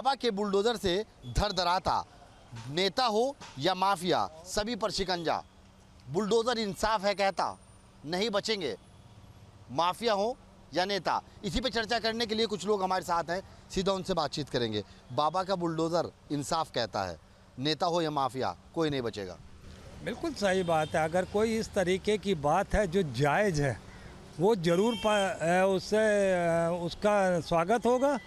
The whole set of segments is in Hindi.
बाबा के बुलडोज़र से धड़धड़ाता, नेता हो या माफिया सभी पर शिकंजा। बुलडोज़र इंसाफ है कहता, नहीं बचेंगे माफिया हो या नेता। इसी पे चर्चा करने के लिए कुछ लोग हमारे साथ हैं, सीधा उनसे बातचीत करेंगे। बाबा का बुलडोज़र इंसाफ कहता है, नेता हो या माफिया कोई नहीं बचेगा। बिल्कुल सही बात है। अगर कोई इस तरीके की बात है जो जायज़ है वो ज़रूर उससे उसका स्वागत होगा।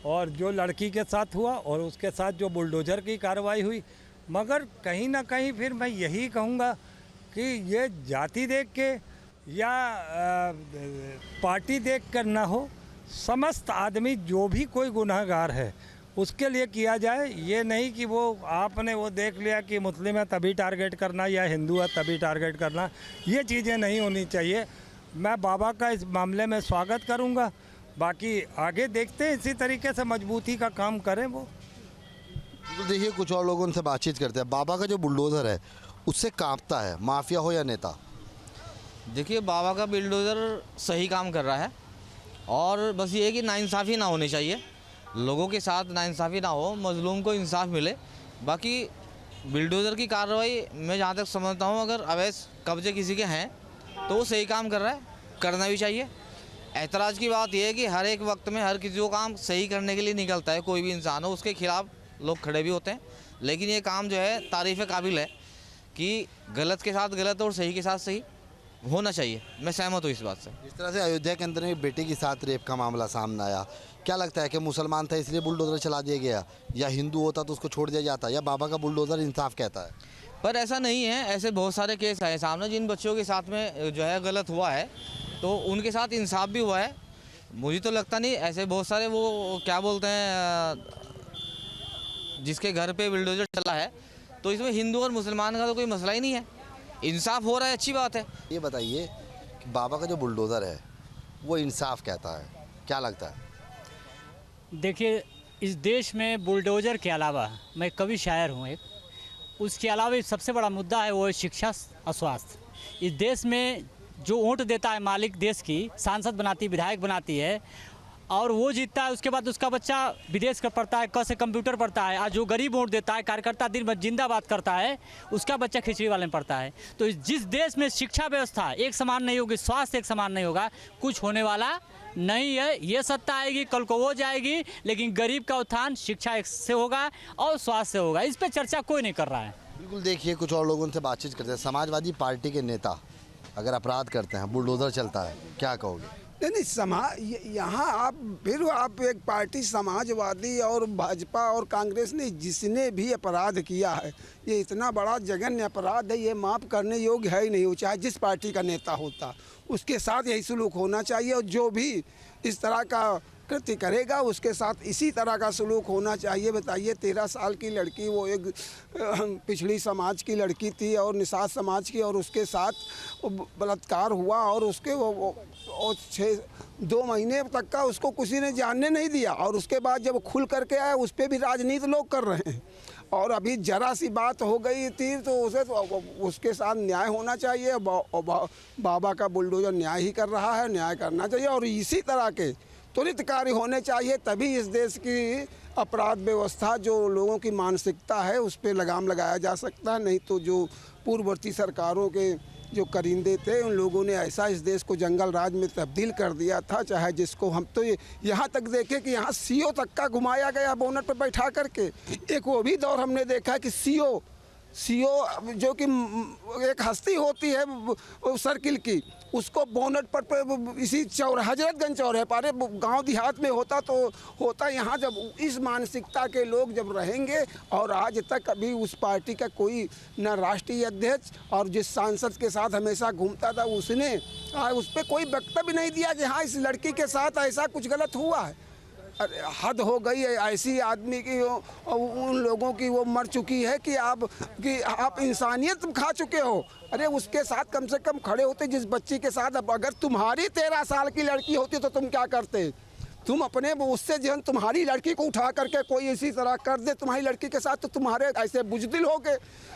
और जो लड़की के साथ हुआ और उसके साथ जो बुलडोज़र की कार्रवाई हुई, मगर कहीं ना कहीं फिर मैं यही कहूँगा कि ये जाति देख के या पार्टी देख कर ना हो, समस्त आदमी जो भी कोई गुनहगार है उसके लिए किया जाए। ये नहीं कि वो आपने वो देख लिया कि मुस्लिम है तभी टारगेट करना या हिंदू है तभी टारगेट करना, ये चीज़ें नहीं होनी चाहिए। मैं बाबा का इस मामले में स्वागत करूंगा। बाकी आगे देखते हैं, इसी तरीके से मजबूती का काम करें वो। तो देखिए कुछ और लोगों से बातचीत करते हैं। बाबा का जो बुलडोज़र है उससे कांपता है, माफिया हो या नेता। देखिए बाबा का बुलडोज़र सही काम कर रहा है और बस ये है कि नाइंसाफ़ी ना होनी चाहिए, लोगों के साथ नाइंसाफ़ी ना हो, मज़लूम को इंसाफ मिले। बाकी बुलडोज़र की कार्रवाई मैं जहाँ तक समझता हूँ, अगर अवैध कब्जे किसी के हैं तो वो सही काम कर रहा है, करना भी चाहिए। ऐतराज़ की बात यह है कि हर एक वक्त में हर किसी को काम सही करने के लिए निकलता है, कोई भी इंसान हो, उसके खिलाफ़ लोग खड़े भी होते हैं। लेकिन ये काम जो है तारीफ़ काबिल है कि गलत के साथ गलत और सही के साथ सही होना चाहिए। मैं सहमत हूँ इस बात से। इस तरह से अयोध्या के अंदर में बेटे के साथ रेप का मामला सामने आया, क्या लगता है कि मुसलमान था इसलिए बुलडोज़र चला दिया गया, या हिंदू होता तो उसको छोड़ दिया जाता, या बाबा का बुलडोज़र इंसाफ कहता है? पर ऐसा नहीं है, ऐसे बहुत सारे केस आए सामने जिन बच्चों के साथ में जो है गलत हुआ है तो उनके साथ इंसाफ भी हुआ है। मुझे तो लगता नहीं, ऐसे बहुत सारे वो क्या बोलते हैं जिसके घर पे बुलडोज़र चला है, तो इसमें हिंदू और मुसलमान का तो कोई मसला ही नहीं है, इंसाफ हो रहा है, अच्छी बात है। ये बताइए कि बाबा का जो बुलडोज़र है वो इंसाफ कहता है, क्या लगता है? देखिए इस देश में बुलडोज़र के अलावा, मैं कवि शायर हूँ एक, उसके अलावा सबसे बड़ा मुद्दा है वो है शिक्षा और स्वास्थ्य। इस देश में जो वोट देता है मालिक देश की, सांसद बनाती, विधायक बनाती है और वो जीतता है, उसके बाद उसका बच्चा विदेश का पढ़ता है, क से कंप्यूटर पढ़ता है। आज जो गरीब वोट देता है, कार्यकर्ता दिन भर जिंदाबाद करता है, उसका बच्चा खिचड़ी वाले में पढ़ता है। तो जिस देश में शिक्षा व्यवस्था एक समान नहीं होगी, स्वास्थ्य एक समान नहीं होगा, कुछ होने वाला नहीं है। ये सत्ता आएगी कल को वो जाएगी, लेकिन गरीब का उत्थान शिक्षा से होगा और स्वास्थ्य से होगा। इस पर चर्चा कोई नहीं कर रहा है। बिल्कुल, देखिए कुछ और लोगों से बातचीत करते हैं। समाजवादी पार्टी के नेता अगर अपराध करते हैं, बुलडोज़र चलता है, क्या कहोगे? नहीं, यहाँ आप एक पार्टी समाजवादी और भाजपा और कांग्रेस ने जिसने भी अपराध किया है, ये इतना बड़ा जघन्य अपराध है, ये माफ़ करने योग्य है ही नहीं। वो चाहे जिस पार्टी का नेता होता उसके साथ यही सलूक होना चाहिए, और जो भी इस तरह का कृत्य करेगा उसके साथ इसी तरह का सलूक होना चाहिए। बताइए 13 साल की लड़की, वो एक पिछड़ी समाज की लड़की थी और निषाद समाज की, और उसके साथ बलात्कार हुआ और उसके वो 2 महीने तक का उसको किसी ने जानने नहीं दिया, और उसके बाद जब खुल करके आया उस पर भी राजनीति लोग कर रहे हैं। और अभी जरा सी बात हो गई थी तो उसे तो उसके साथ न्याय होना चाहिए। बाबा का बुलडोज़र न्याय ही कर रहा है, न्याय करना चाहिए और इसी तरह के त्वरित कार्य होने चाहिए, तभी इस देश की अपराध व्यवस्था, जो लोगों की मानसिकता है, उस पर लगाम लगाया जा सकता है। नहीं तो जो पूर्ववर्ती सरकारों के जो करिंदे थे, उन लोगों ने ऐसा इस देश को जंगल राज में तब्दील कर दिया था, चाहे जिसको हम तो यहाँ तक देखें कि यहाँ सीओ तक का घुमाया गया बोनट पर बैठा करके। एक वो भी दौर हमने देखा कि सीओ जो कि एक हस्ती होती है सर्किल की, उसको बोनट पर इसी हजरतगंज चौराहे पर गांव देहात में होता तो होता। यहाँ जब इस मानसिकता के लोग जब रहेंगे, और आज तक अभी उस पार्टी का कोई न राष्ट्रीय अध्यक्ष और जिस सांसद के साथ हमेशा घूमता था उसने उस पर कोई वक्तव्य नहीं दिया कि हाँ इस लड़की के साथ ऐसा कुछ गलत हुआ है। अरे हद हो गई है ऐसी आदमी की, उन लोगों की वो मर चुकी है कि आप इंसानियत खा चुके हो। अरे उसके साथ कम से कम खड़े होते जिस बच्ची के साथ। अब अगर तुम्हारी 13 साल की लड़की होती तो तुम क्या करते? तुम अपने उससे जो तुम्हारी लड़की को उठा करके कोई इसी तरह कर दे तुम्हारी लड़की के साथ, तो तुम्हारे ऐसे बुजदिल हो गए,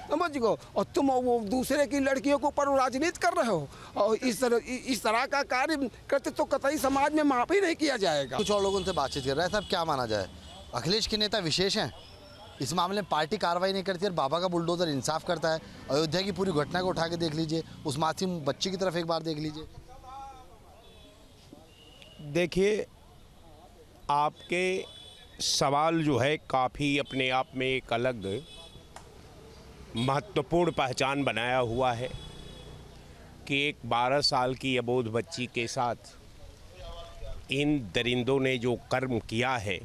समझ गो, और तुम वो दूसरे की लड़कियों के ऊपर राजनीति कर रहे हो, और इस तरह का कार्य करते तो कतई समाज में माफ़ ही नहीं किया जाएगा। कुछ और लोगों से बातचीत कर रहे हैं। साहब क्या माना जाए, अखिलेश के नेता विशेष हैं। इस मामले में पार्टी कार्रवाई नहीं करती और बाबा का बुलडोज़र इंसाफ करता है। अयोध्या की पूरी घटना को उठा के देख लीजिए, उस मासूम बच्ची की तरफ एक बार देख लीजिए। देखिए, आपके सवाल जो है काफ़ी अपने आप में एक अलग महत्वपूर्ण पहचान बनाया हुआ है कि एक 12 साल की अबोध बच्ची के साथ इन दरिंदों ने जो कर्म किया है।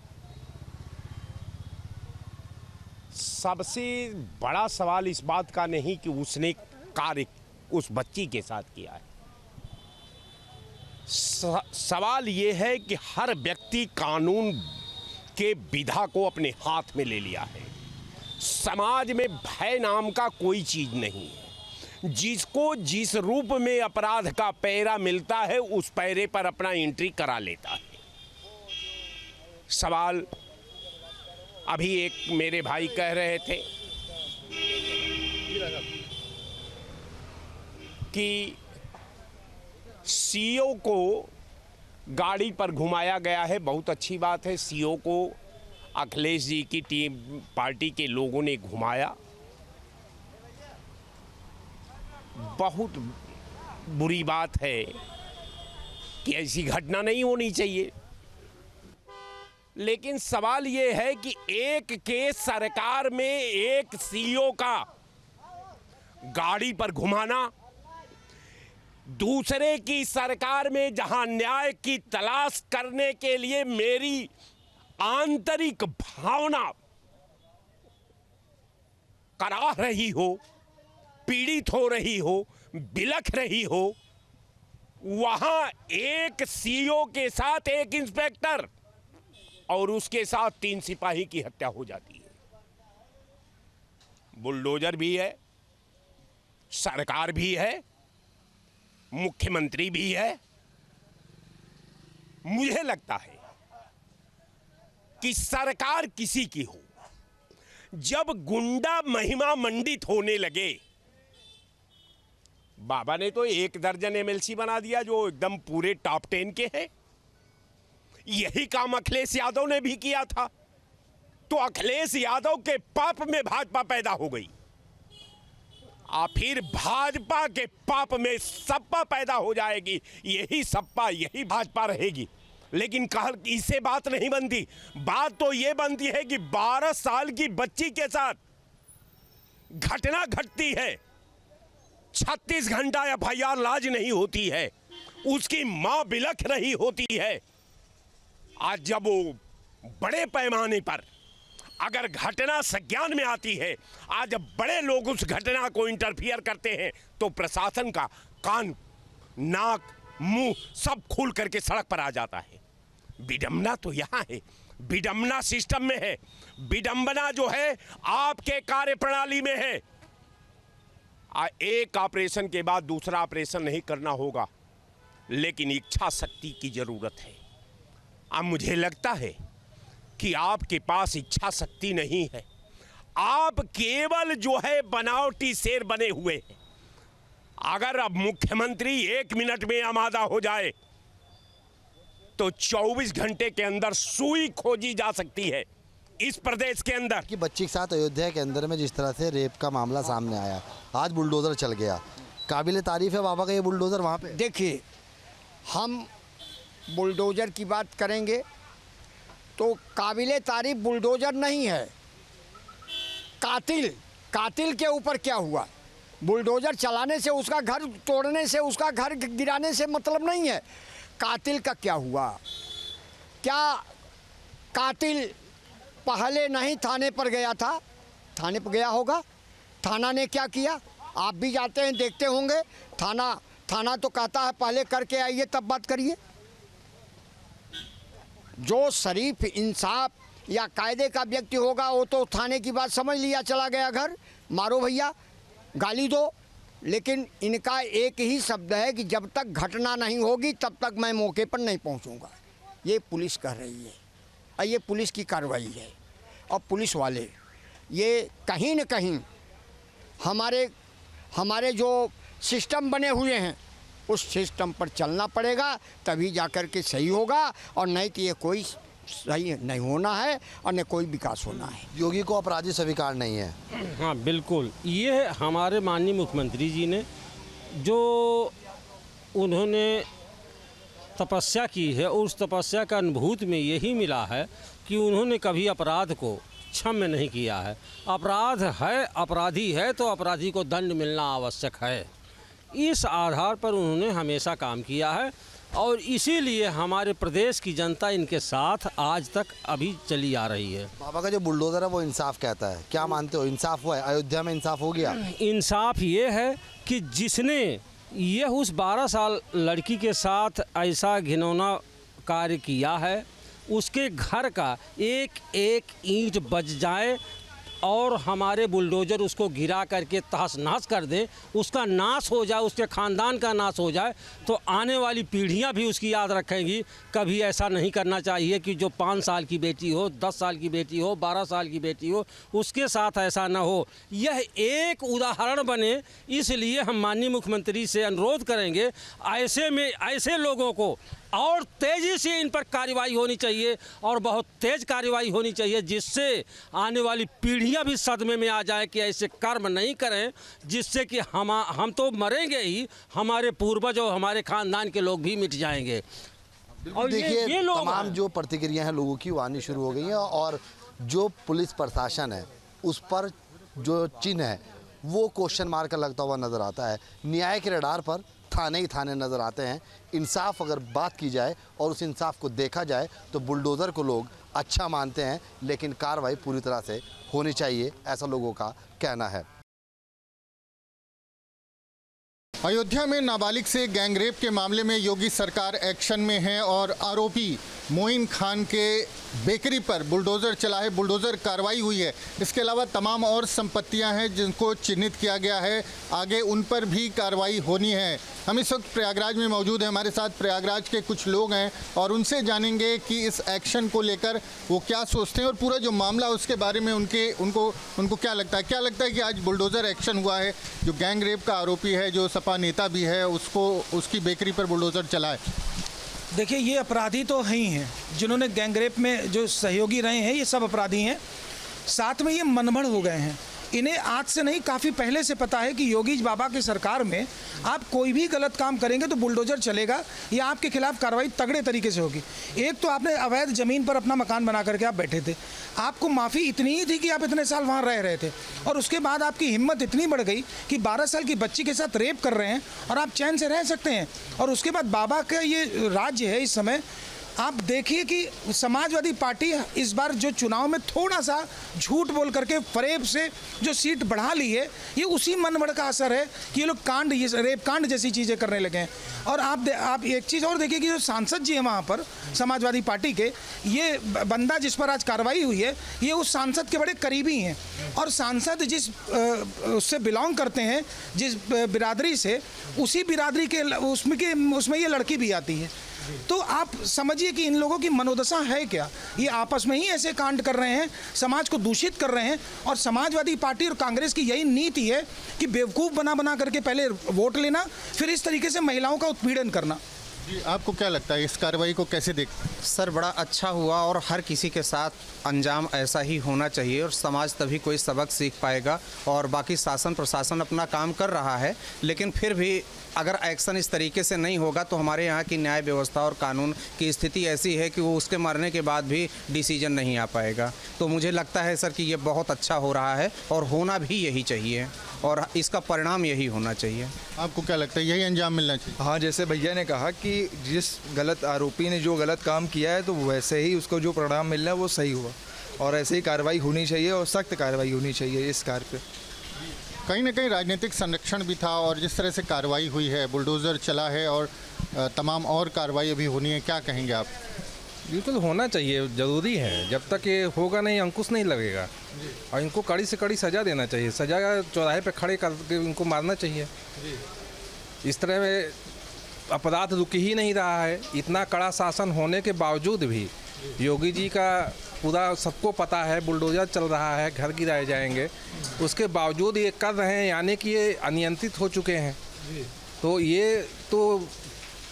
सबसे बड़ा सवाल इस बात का नहीं कि उसने कार्य उस बच्ची के साथ किया है। सवाल ये है कि हर व्यक्ति कानून के विधा को अपने हाथ में ले लिया है। समाज में भय नाम का कोई चीज नहीं है। जिसको जिस रूप में अपराध का पैरा मिलता है उस पैरे पर अपना एंट्री करा लेता है। सवाल अभी एक मेरे भाई कह रहे थे कि सीओ को गाड़ी पर घुमाया गया है। बहुत अच्छी बात है, सीओ को अखिलेश जी की टीम पार्टी के लोगों ने घुमाया। बहुत बुरी बात है कि ऐसी घटना नहीं होनी चाहिए। लेकिन सवाल ये है कि एक केस सरकार में एक सीईओ का गाड़ी पर घुमाना, दूसरे की सरकार में जहां न्याय की तलाश करने के लिए मेरी आंतरिक भावना करा रही हो, पीड़ित हो रही हो, बिलख रही हो, वहां एक सीईओ के साथ एक इंस्पेक्टर और उसके साथ 3 सिपाही की हत्या हो जाती है। बुलडोजर भी है, सरकार भी है, मुख्यमंत्री भी है। मुझे लगता है कि सरकार किसी की हो, जब गुंडा महिमा मंडित होने लगे, बाबा ने तो 1 दर्जन एमएलसी बना दिया जो एकदम पूरे टॉप 10 के हैं। यही काम अखिलेश यादव ने भी किया था। तो अखिलेश यादव के पाप में भाजपा पैदा हो गई, और फिर भाजपा के पाप में सपा पैदा हो जाएगी। यही सपा, यही भाजपा रहेगी। लेकिन कल इससे बात नहीं बनती। बात तो ये बनती है कि 12 साल की बच्ची के साथ घटना घटती है, 36 घंटा एफआईआर लाज नहीं होती है, उसकी मां बिलख रही होती है। आज जब वो बड़े पैमाने पर अगर घटना संज्ञान में आती है, आज जब बड़े लोग उस घटना को इंटरफियर करते हैं, तो प्रशासन का कान, नाक, मुंह सब खोल करके सड़क पर आ जाता है। विडंबना तो यहाँ है, विडंबना सिस्टम में है, विडंबना जो है आपके कार्यप्रणाली में है। एक ऑपरेशन के बाद दूसरा ऑपरेशन नहीं करना होगा, लेकिन इच्छा शक्ति की जरूरत है। अब मुझे लगता है कि आपके पास इच्छा शक्ति नहीं है, आप केवल जो है बनावटी शेर बने हुए हैं। अगर अब मुख्यमंत्री 1 मिनट में आमादा हो जाए तो 24 घंटे के अंदर सुई खोजी जा सकती है इस प्रदेश के अंदर। कि बच्ची के साथ अयोध्या के अंदर में जिस तरह से रेप का मामला सामने आया, आज बुलडोज़र चल गया, काबिल तारीफ है बाबा का ये बुलडोज़र वहाँ पे। देखिए, हम बुलडोज़र की बात करेंगे तो काबिले तारीफ बुलडोज़र नहीं है, कातिल के ऊपर क्या हुआ। बुलडोज़र चलाने से, उसका घर तोड़ने से, उसका घर गिराने से मतलब नहीं है। कातिल का क्या हुआ? क्या कातिल पहले नहीं थाने पर गया था? थाने पर गया होगा। थाना ने क्या किया? आप भी जाते हैं, देखते होंगे। थाना तो कहता है पहले करके आइए तब बात करिए। जो शरीफ, इंसाफ या कायदे का व्यक्ति होगा वो तो थाने की बात समझ लिया, चला गया घर, मारो भैया, गाली दो। लेकिन इनका एक ही शब्द है कि जब तक घटना नहीं होगी तब तक मैं मौके पर नहीं पहुंचूंगा। ये पुलिस कह रही है और ये पुलिस की कार्रवाई है। और पुलिस वाले ये कहीं न कहीं हमारे जो सिस्टम बने हुए हैं उस सिस्टम पर चलना पड़ेगा, तभी जाकर के सही होगा। और नहीं तो ये कोई सही नहीं होना है और न कोई विकास होना है। योगी को अपराधी स्वीकार नहीं है। हाँ बिल्कुल, ये हमारे माननीय मुख्यमंत्री जी ने जो उन्होंने तपस्या की है, उस तपस्या का अनुभूत में यही मिला है कि उन्होंने कभी अपराध को क्षम्य नहीं किया है। अपराध है, अपराधी है तो अपराधी को दंड मिलना आवश्यक है। इस आधार पर उन्होंने हमेशा काम किया है और इसीलिए हमारे प्रदेश की जनता इनके साथ आज तक अभी चली आ रही है। बाबा का जो बुलडोज़र है वो इंसाफ कहता है, क्या मानते हो, इंसाफ हुआ है? अयोध्या में इंसाफ हो गया? इंसाफ ये है कि जिसने यह उस 12 साल लड़की के साथ ऐसा घिनौना कार्य किया है, उसके घर का एक एक ईंट बच जाए और हमारे बुलडोज़र उसको गिरा करके तहस नहस कर दें, उसका नाश हो जाए, उसके ख़ानदान का नाश हो जाए, तो आने वाली पीढ़ियां भी उसकी याद रखेंगी। कभी ऐसा नहीं करना चाहिए कि जो 5 साल की बेटी हो, 10 साल की बेटी हो, 12 साल की बेटी हो, उसके साथ ऐसा ना हो। यह एक उदाहरण बने, इसलिए हम माननीय मुख्यमंत्री से अनुरोध करेंगे, ऐसे में ऐसे लोगों को और तेज़ी से इन पर कार्रवाई होनी चाहिए और बहुत तेज़ कार्रवाई होनी चाहिए, जिससे आने वाली पीढ़ियां भी सदमे में आ जाए कि ऐसे कर्म नहीं करें, जिससे कि हम तो मरेंगे ही, हमारे पूर्वज और हमारे ख़ानदान के लोग भी मिट जाएंगे। और देखिए ये लोग तमाम जो प्रतिक्रिया हैं लोगों की वो आनी शुरू हो गई हैं और जो पुलिस प्रशासन है उस पर जो चिन्ह है वो क्वेश्चन मार्क का लगता हुआ नज़र आता है। न्याय के रडार पर थाने ही थाने नज़र आते हैं। इंसाफ अगर बात की जाए और उस इंसाफ को देखा जाए तो बुलडोज़र को लोग अच्छा मानते हैं, लेकिन कार्रवाई पूरी तरह से होनी चाहिए, ऐसा लोगों का कहना है। अयोध्या में नाबालिग से गैंगरेप के मामले में योगी सरकार एक्शन में है और आरोपी मोइन खान के बेकरी पर बुलडोज़र चला है, बुलडोज़र कार्रवाई हुई है। इसके अलावा तमाम और संपत्तियां हैं जिनको चिन्हित किया गया है, आगे उन पर भी कार्रवाई होनी है। हम इस वक्त प्रयागराज में मौजूद हैं, हमारे साथ प्रयागराज के कुछ लोग हैं और उनसे जानेंगे कि इस एक्शन को लेकर वो क्या सोचते हैं और पूरा जो मामला है उसके बारे में उनको क्या लगता है कि आज बुलडोज़र एक्शन हुआ है, जो गैंग रेप का आरोपी है, जो सपा नेता भी है, उसकी बेकरी पर बुलडोज़र चला है। देखिए, ये अपराधी तो हैं ही हैं, जिन्होंने गैंगरेप में जो सहयोगी रहे हैं ये सब अपराधी हैं। साथ में ये मनमढ़ हो गए हैं। इन्हें आज से नहीं, काफ़ी पहले से पता है कि योगी बाबा की सरकार में आप कोई भी गलत काम करेंगे तो बुलडोज़र चलेगा या आपके खिलाफ कार्रवाई तगड़े तरीके से होगी। एक तो आपने अवैध ज़मीन पर अपना मकान बना करके आप बैठे थे, आपको माफ़ी इतनी ही थी कि आप इतने साल वहाँ रह रहे थे, और उसके बाद आपकी हिम्मत इतनी बढ़ गई कि 12 साल की बच्ची के साथ रेप कर रहे हैं और आप चैन से रह सकते हैं। और उसके बाद बाबा का ये राज्य है इस समय। आप देखिए कि समाजवादी पार्टी इस बार जो चुनाव में थोड़ा सा झूठ बोल करके फरेब से जो सीट बढ़ा ली है, ये उसी मनमढ़ का असर है कि ये लोग ये रेप कांड जैसी चीज़ें करने लगे हैं। और आप एक चीज़ और देखिए कि जो सांसद जी हैं वहाँ पर समाजवादी पार्टी के, ये बंदा जिस पर आज कार्रवाई हुई है ये उस सांसद के बड़े करीबी हैं, और सांसद जिस उससे बिलोंग करते हैं, जिस बिरादरी से, उसी बिरादरी के उसमें ये लड़की भी आती है। तो आप समझिए कि इन लोगों की मनोदशा है क्या। ये आपस में ही ऐसे कांड कर रहे हैं, समाज को दूषित कर रहे हैं, और समाजवादी पार्टी और कांग्रेस की यही नीति है कि बेवकूफ़ बना करके पहले वोट लेना, फिर इस तरीके से महिलाओं का उत्पीड़न करना। जी, आपको क्या लगता है, इस कार्रवाई को कैसे देखते हैं? सर, बड़ा अच्छा हुआ और हर किसी के साथ अंजाम ऐसा ही होना चाहिए और समाज तभी कोई सबक सीख पाएगा। और बाकी शासन प्रशासन अपना काम कर रहा है, लेकिन फिर भी अगर एक्शन इस तरीके से नहीं होगा तो हमारे यहाँ की न्याय व्यवस्था और कानून की स्थिति ऐसी है कि वो उसके मरने के बाद भी डिसीजन नहीं आ पाएगा। तो मुझे लगता है सर कि ये बहुत अच्छा हो रहा है और होना भी यही चाहिए और इसका परिणाम यही होना चाहिए। आपको क्या लगता है, यही अंजाम मिलना चाहिए? हाँ, जैसे भैया ने कहा कि जिस गलत आरोपी ने जो गलत काम किया है तो वैसे ही उसको जो परिणाम मिलना है वो सही हुआ, और ऐसे ही कार्रवाई होनी चाहिए और सख्त कार्रवाई होनी चाहिए इस कार्य पे। कहीं ना कहीं राजनीतिक संरक्षण भी था और जिस तरह से कार्रवाई हुई है, बुलडोज़र चला है और तमाम और कार्रवाई अभी होनी है, क्या कहेंगे आप? बिल्कुल होना चाहिए, ज़रूरी है। जब तक ये होगा नहीं, अंकुश नहीं लगेगा, और इनको कड़ी से कड़ी सज़ा देना चाहिए। सज़ा चौराहे पे खड़े करके इनको मारना चाहिए। इस तरह में अपराध रुक ही नहीं रहा है। इतना कड़ा शासन होने के बावजूद भी योगी जी का पूरा सबको पता है बुलडोज़र चल रहा है, घर गिराए जाएंगे, उसके बावजूद ये कर रहे हैं, यानी कि ये अनियंत्रित हो चुके हैं। तो ये तो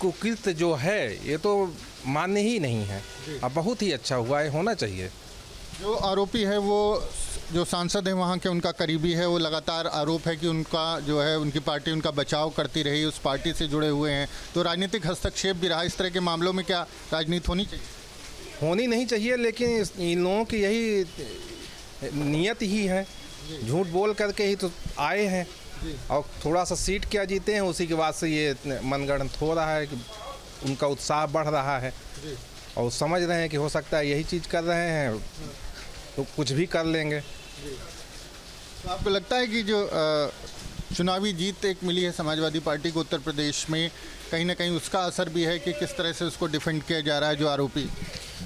कुकृत्य जो है, ये तो मान्य ही नहीं है। अब बहुत ही अच्छा हुआ है, होना चाहिए। जो आरोपी है वो जो सांसद है वहाँ के, उनका करीबी है, वो लगातार आरोप है कि उनका जो है उनकी पार्टी उनका बचाव करती रही, उस पार्टी से जुड़े हुए हैं, तो राजनीतिक हस्तक्षेप भी रहा। इस तरह के मामलों में क्या राजनीति होनी चाहिए? होनी नहीं चाहिए, लेकिन इन लोगों की यही नियत ही है, झूठ बोल करके ही तो आए हैं और थोड़ा सा सीट क्या जीते हैं, उसी के बाद से ये मनगढ़ंत हो रहा है कि उनका उत्साह बढ़ रहा है और समझ रहे हैं कि हो सकता है यही चीज़ कर रहे हैं तो कुछ भी कर लेंगे। तो आपको लगता है कि जो चुनावी जीत एक मिली है समाजवादी पार्टी को उत्तर प्रदेश में, कहीं ना कहीं उसका असर भी है कि किस तरह से उसको डिफेंड किया जा रहा है जो आरोपी?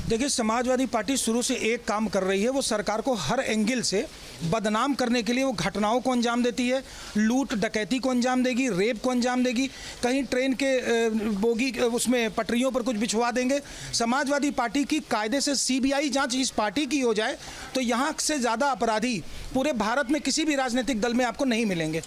देखिए, समाजवादी पार्टी शुरू से एक काम कर रही है, वो सरकार को हर एंगल से बदनाम करने के लिए वो घटनाओं को अंजाम देती है, लूट डकैती को अंजाम देगी, रेप को अंजाम देगी, कहीं ट्रेन के बोगी उसमें पटरियों पर कुछ बिछवा देंगे। समाजवादी पार्टी की कायदे से सीबीआई जांच इस पार्टी की हो जाए तो यहाँ से ज़्यादा अपराधी पूरे भारत में किसी भी राजनीतिक दल में आपको नहीं मिलेंगे।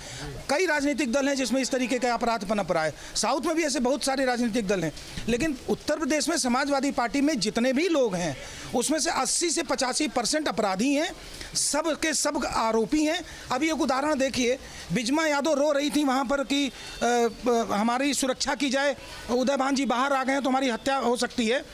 कई राजनीतिक दल हैं जिसमें इस तरीके का अपराध पनप रहा है, साउथ में भी ऐसे बहुत सारे राजनीतिक दल हैं, लेकिन उत्तर प्रदेश में समाजवादी पार्टी में जितने भी लोग हैं उसमें से 80 से 85% अपराधी हैं, सब के सब आरोपी हैं। अभी एक उदाहरण देखिए, बिजमा यादव रो रही थी वहाँ पर कि हमारी सुरक्षा की जाए, उदय भान जी बाहर आ गए हैं तो हमारी हत्या हो सकती है।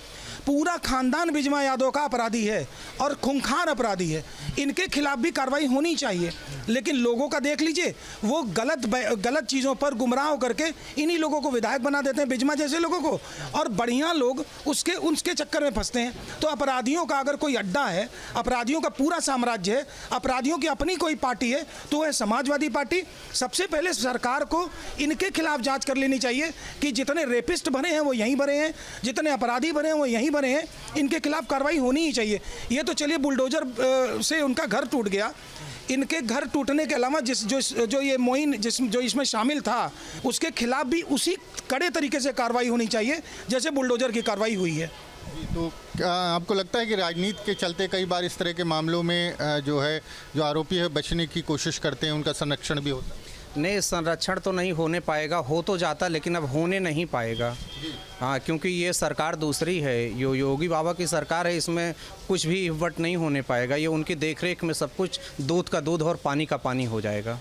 पूरा खानदान बिजमा यादव का अपराधी है और खूंखार अपराधी है, इनके खिलाफ भी कार्रवाई होनी चाहिए। लेकिन लोगों का देख लीजिए, वो गलत चीज़ों पर गुमराह करके इन्हीं लोगों को विधायक बना देते हैं, बिजमा जैसे लोगों को, और बढ़िया लोग उसके चक्कर में फंसते हैं। तो अपराधियों का अगर कोई अड्डा है, अपराधियों का पूरा साम्राज्य है, अपराधियों की अपनी कोई पार्टी है तो वह समाजवादी पार्टी। सबसे पहले सरकार को इनके खिलाफ जांच कर लेनी चाहिए कि जितने रेपिस्ट बने हैं वो यहीं बने हैं, जितने अपराधी बने हैं वो यहीं बने हैं, इनके खिलाफ कार्रवाई होनी ही चाहिए। ये तो चलिए बुलडोजर से उनका घर टूट गया, इनके घर टूटने के अलावा जो ये मोइन जो इसमें शामिल था उसके खिलाफ भी उसी कड़े तरीके से कार्रवाई होनी चाहिए जैसे बुलडोजर की कार्रवाई हुई है। तो क्या आपको लगता है कि राजनीति के चलते कई बार इस तरह के मामलों में जो आरोपी है बचने की कोशिश करते हैं, उनका संरक्षण भी होता है? नहीं, संरक्षण तो नहीं होने पाएगा, हो तो जाता लेकिन अब होने नहीं पाएगा। हाँ, क्योंकि ये सरकार दूसरी है, योगी बाबा की सरकार है, इसमें कुछ भी इवट नहीं होने पाएगा। ये उनकी देखरेख में सब कुछ दूध का दूध और पानी का पानी हो जाएगा।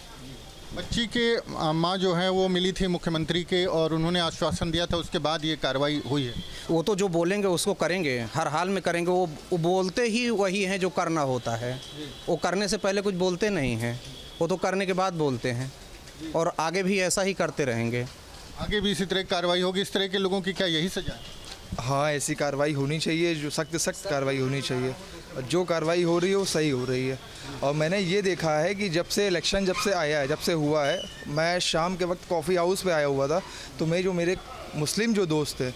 बच्ची के माँ जो है वो मिली थी मुख्यमंत्री के और उन्होंने आश्वासन दिया था, उसके बाद ये कार्रवाई हुई है। वो तो जो बोलेंगे उसको करेंगे, हर हाल में करेंगे। वो बोलते ही वही हैं जो करना होता है, वो करने से पहले कुछ बोलते नहीं हैं, वो तो करने के बाद बोलते हैं और आगे भी ऐसा ही करते रहेंगे। आगे भी इसी तरह की कार्रवाई होगी? इस तरह के लोगों की क्या यही सजा है? हाँ, ऐसी कार्रवाई होनी चाहिए, जो सख्त कार्रवाई होनी चाहिए। जो कार्रवाई हो रही है वो सही हो रही है। और मैंने ये देखा है कि जब से हुआ है, मैं शाम के वक्त कॉफ़ी हाउस पे आया हुआ था, तो मेरे मुस्लिम जो दोस्त थे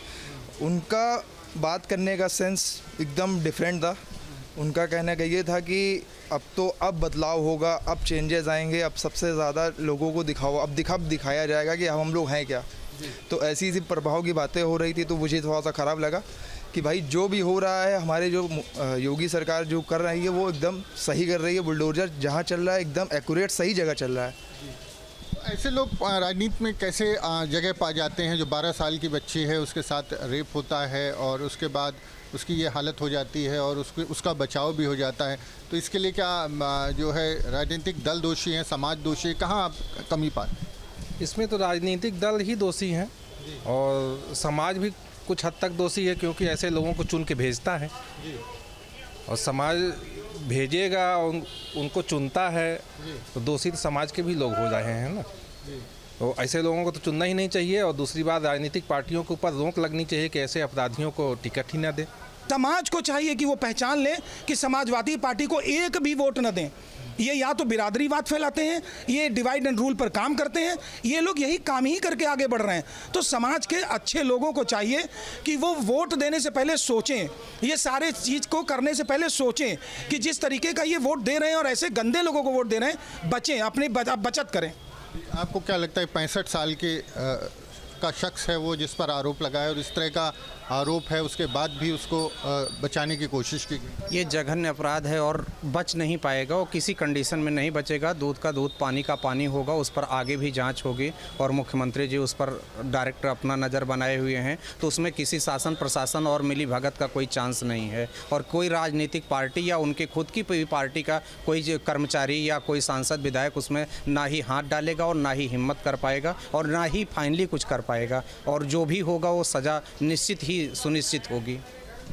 उनका बात करने का सेंस एकदम डिफरेंट था। उनका कहना का ये था कि अब बदलाव होगा, अब चेंजेस आएंगे, अब सबसे ज़्यादा लोगों को दिखाया जाएगा कि हम लोग हैं क्या। तो ऐसी प्रभाव की बातें हो रही थी, तो मुझे थोड़ा सा ख़राब लगा कि भाई जो भी हो रहा है, हमारे जो योगी सरकार जो कर रही है वो एकदम सही कर रही है। बुलडोजर जहाँ चल रहा है एकदम एक्यूरेट सही जगह चल रहा है। ऐसे लोग राजनीति में कैसे जगह पा जाते हैं? जो 12 साल की बच्ची है उसके साथ रेप होता है और उसके बाद उसकी ये हालत हो जाती है और उसका बचाव भी हो जाता है, तो इसके लिए क्या जो है राजनीतिक दल दोषी हैं, समाज दोषी है? कहाँ आप कमी पाते हैं? इसमें तो राजनीतिक दल ही दोषी हैं और समाज भी कुछ हद तक दोषी है, क्योंकि ऐसे लोगों को चुन के भेजता है और समाज भेजेगा, उनको चुनता है, तो दोषी तो समाज के भी लोग हो रहे हैं ना। तो ऐसे लोगों को तो चुनना ही नहीं चाहिए। और दूसरी बात, राजनीतिक पार्टियों के ऊपर रोक लगनी चाहिए कि ऐसे अपराधियों को टिकट ही ना दे। समाज को चाहिए कि वो पहचान ले कि समाजवादी पार्टी को एक भी वोट न दें। ये या तो बिरादरीवाद फैलाते हैं, ये डिवाइड एंड रूल पर काम करते हैं, ये लोग यही काम ही करके आगे बढ़ रहे हैं। तो समाज के अच्छे लोगों को चाहिए कि वो वोट देने से पहले सोचें, ये सारे चीज़ को करने से पहले सोचें कि जिस तरीके का ये वोट दे रहे हैं और ऐसे गंदे लोगों को वोट दे रहे हैं, बचें, अपनी बचत करें। आपको क्या लगता है 65 साल के का शख्स है वो जिस पर आरोप लगा है और इस तरह का आरोप है, उसके बाद भी उसको बचाने की कोशिश की गई। ये जघन्य अपराध है और बच नहीं पाएगा, और किसी कंडीशन में नहीं बचेगा। दूध का दूध, पानी का पानी होगा, उस पर आगे भी जांच होगी और मुख्यमंत्री जी उस पर डायरेक्ट अपना नज़र बनाए हुए हैं। तो उसमें किसी शासन प्रशासन और मिली भगत का कोई चांस नहीं है, और कोई राजनीतिक पार्टी या उनके खुद की पार्टी का कोई कर्मचारी या कोई सांसद विधायक उसमें ना ही हाथ डालेगा और ना ही हिम्मत कर पाएगा और ना ही फाइनली कुछ कर पाएगा, और जो भी होगा वो सज़ा निश्चित ही सुनिश्चित होगी।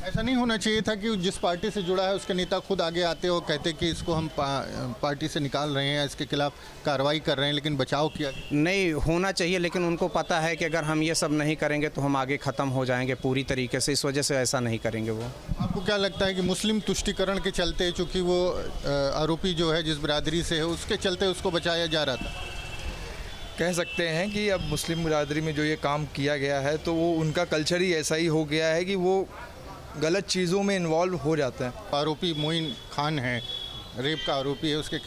ऐसा नहीं होना चाहिए था कि जिस पार्टी से जुड़ा है उसके नेता खुद आगे आते और कहते कि इसको हम पार्टी से निकाल रहे हैं, इसके खिलाफ कार्रवाई कर रहे हैं, लेकिन बचाव किया नहीं होना चाहिए। लेकिन उनको पता है कि अगर हम ये सब नहीं करेंगे तो हम आगे ख़त्म हो जाएंगे पूरी तरीके से, इस वजह से ऐसा नहीं करेंगे वो। आपको क्या लगता है कि मुस्लिम तुष्टिकरण के चलते, चूँकि वो आरोपी जो है जिस बिरादरी से है उसके चलते उसको बचाया जा रहा था? कह सकते हैं कि अब मुस्लिम बिरादरी में जो ये काम किया गया है तो वो उनका कल्चर ही ऐसा ही हो गया है कि वो गलत चीज़ों में इन्वॉल्व हो जाते हैं। आरोपी मोइन खान है, रेप का आरोपी है, उसके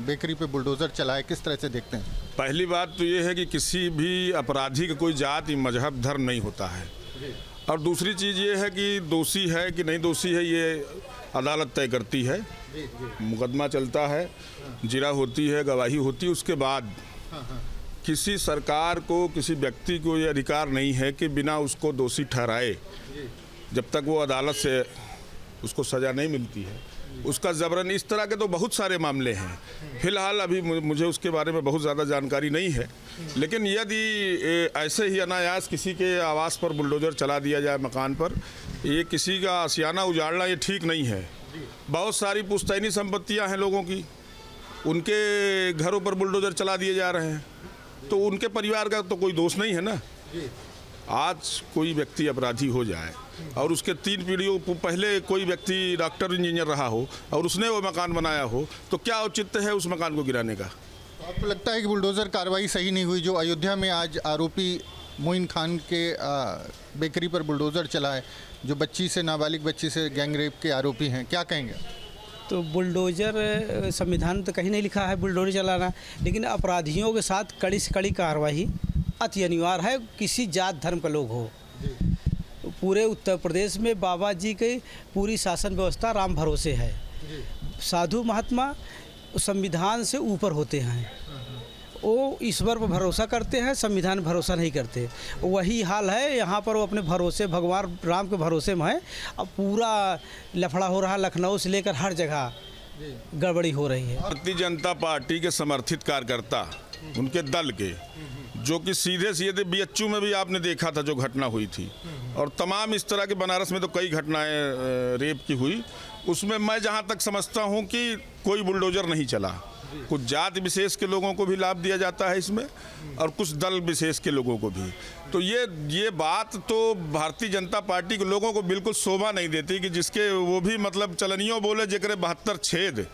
बेकरी पे बुलडोज़र चलाए, किस तरह से देखते हैं? पहली बात तो ये है कि किसी भी अपराधी का कोई जाति, मजहब, धर्म नहीं होता है, और दूसरी चीज़ ये है कि दोषी है कि नहीं दोषी है ये अदालत तय करती है। मुकदमा चलता है, जिरा होती है, गवाही होती है, उसके बाद किसी सरकार को, किसी व्यक्ति को ये अधिकार नहीं है कि बिना उसको दोषी ठहराए, जब तक वो अदालत से उसको सज़ा नहीं मिलती है, उसका जबरन, इस तरह के तो बहुत सारे मामले हैं। फिलहाल अभी मुझे उसके बारे में बहुत ज़्यादा जानकारी नहीं है, लेकिन यदि ऐसे ही अनायास किसी के आवास पर बुलडोज़र चला दिया जाए, मकान पर, ये किसी का आशियाना उजाड़ना ये ठीक नहीं है। बहुत सारी पुश्तैनी संपत्तियां हैं लोगों की, उनके घरों पर बुलडोज़र चला दिए जा रहे हैं, तो उनके परिवार का तो कोई दोष नहीं है ना। आज कोई व्यक्ति अपराधी हो जाए और उसके 3 पीढ़ियों पहले कोई व्यक्ति डॉक्टर इंजीनियर रहा हो और उसने वो मकान बनाया हो, तो क्या औचित्य है उस मकान को गिराने का? आपको लगता है कि बुलडोज़र कार्रवाई सही नहीं हुई जो अयोध्या में आज आरोपी मोइन खान के बेकरी पर बुलडोज़र चलाए, जो बच्ची से, नाबालिग बच्ची से गैंग रेप के आरोपी हैं, क्या कहेंगे? तो बुलडोज़र, संविधान तो कहीं नहीं लिखा है बुलडोज़र चलाना, लेकिन अपराधियों के साथ कड़ी से कड़ी कार्रवाई अति अनिवार्य है, किसी जात धर्म का लोग हो। पूरे उत्तर प्रदेश में बाबा जी की पूरी शासन व्यवस्था राम भरोसे है। साधु महात्मा संविधान से ऊपर होते हैं, वो ईश्वर पर भरोसा करते हैं, संविधान भरोसा नहीं करते। वही हाल है यहाँ पर, वो अपने भरोसे भगवान राम के भरोसे में है। अब पूरा लफड़ा हो रहा, लखनऊ से लेकर हर जगह गड़बड़ी हो रही है। भारतीय जनता पार्टी के समर्थित कार्यकर्ता, उनके दल के, जो कि सीधे सीधे बीएचयू में भी आपने देखा था जो घटना हुई थी, और तमाम इस तरह के बनारस में तो कई घटनाएं रेप की हुई, उसमें मैं जहां तक समझता हूं कि कोई बुलडोज़र नहीं चला। कुछ जाति विशेष के लोगों को भी लाभ दिया जाता है इसमें, और कुछ दल विशेष के लोगों को भी। तो ये बात तो भारतीय जनता पार्टी के लोगों को बिल्कुल शोभा नहीं देती कि जिसके वो भी मतलब चलनियों बोले जेकरे 72 छेद,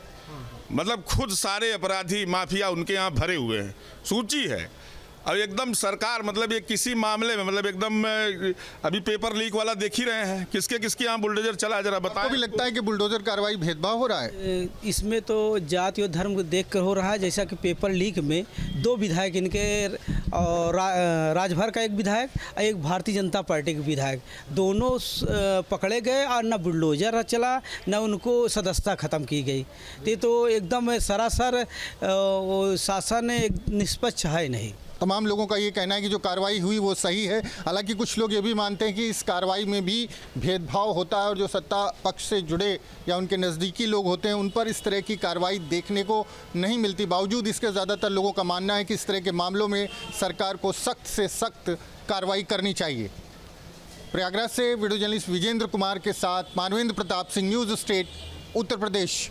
मतलब खुद सारे अपराधी माफिया उनके यहाँ भरे हुए हैं, सूची है। अब एकदम सरकार, मतलब ये किसी मामले में, मतलब एकदम अभी पेपर लीक वाला देख ही रहे हैं, किसके किसके यहाँ बुलडोज़र चला, जरा बताओ। भी लगता है कि बुलडोज़र कार्रवाई भेदभाव हो रहा है इसमें? तो जाति और धर्म को देख कर हो रहा है। जैसा कि पेपर लीक में 2 विधायक इनके, और राजभर का एक विधायक और एक भारतीय जनता पार्टी के विधायक, दोनों पकड़े गए और न बुलडोज़र चला न उनको सदस्यता ख़त्म की गई। तो एकदम सरासर शासन निष्पक्ष है नहीं। तमाम लोगों का ये कहना है कि जो कार्रवाई हुई वो सही है। हालांकि कुछ लोग ये भी मानते हैं कि इस कार्रवाई में भी भेदभाव होता है और जो सत्ता पक्ष से जुड़े या उनके नज़दीकी लोग होते हैं उन पर इस तरह की कार्रवाई देखने को नहीं मिलती। बावजूद इसके ज़्यादातर लोगों का मानना है कि इस तरह के मामलों में सरकार को सख्त से सख्त कार्रवाई करनी चाहिए। प्रयागराज से वीडियो जर्नलिस्ट विजेंद्र कुमार के साथ मानवेंद्र प्रताप सिंह, न्यूज़ स्टेट, उत्तर प्रदेश।